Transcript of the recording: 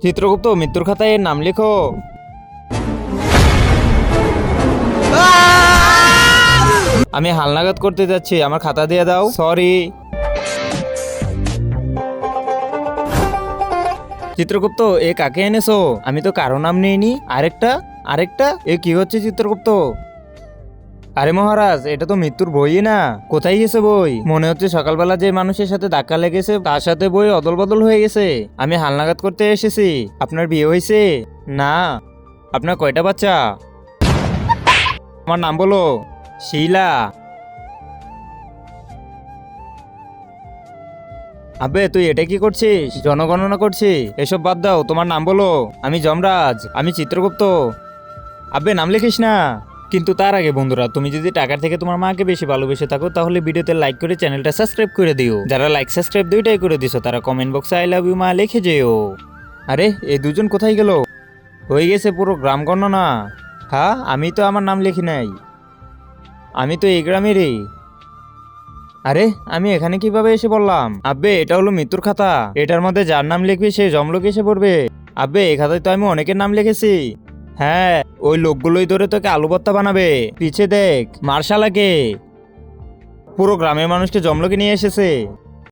চিত্রগুপ্ত মৃত্যুর খাতায় এর নাম লেখো। আমি হালনাগাদ করতে যাচ্ছি, আমার খাতা দিয়ে দাও। সরি। চিত্রগুপ্ত এ কাকে এনেছো? আমি তো কারো নাম নেইনি। আরেকটা আরেকটা এ কি হচ্ছে চিত্রগুপ্ত? আরে মহারাজ, এটা তো মৃত্যুর বই না। কোথায় গেছে বই? মনে হচ্ছে সকালবেলা যে মানুষের সাথে ধাক্কা লেগেছে তার সাথে বই অদল বদল হয়ে গেছে। আমি হালনাগাদ করতে এসেছি। আপনার বিয়ে হয়েছে? না। আপনার কয়টা বাচ্চা? আমার নাম বলো। শিলা। আবে তুই এটা কি করছিস? জনগণনা করছি? এসব বাদ দাও, তোমার নাম বলো। আমি যমরাজ, আমি চিত্রগুপ্ত। আবে নাম লিখিস না। কিন্তু তার আগে বন্ধুরা, তুমি যদি টাকার থেকে তোমার মাকে বেশি ভালোবেসে থাকো তাহলে ভিডিওতে লাইক করে চ্যানেলটা সাবস্ক্রাইব করে দিও। যারা লাইক সাবস্ক্রাইব দুইটাই করে দিছো তারা কমেন্ট বক্সে আই লাভ ইউ মা লিখে যেও। আরে এই দুজন কোথায় গেল? হয়ে গেছে পুরো গ্রাম গণনা। হ্যাঁ, আমি তো আমার নাম লিখি নাই। আমি তো এই গ্রামেরই। আরে আমি এখানে কিভাবে এসে বললাম? আব্বে এটা হলো মৃত্যুর খাতা। এটার মধ্যে যার নাম লিখবি সে জমলোকে এসে পড়বে। আব্বে এই খাতায় তো আমি অনেকের নাম লিখেছি। হ্যাঁ, ওই লোকগুলোই ধরে তোকে আলু ভর্তা বানাবে। পিছে দেখ, মার্শালাকে পুরো গ্রামের মানুষকে জমলোকে নিয়ে এসেছে।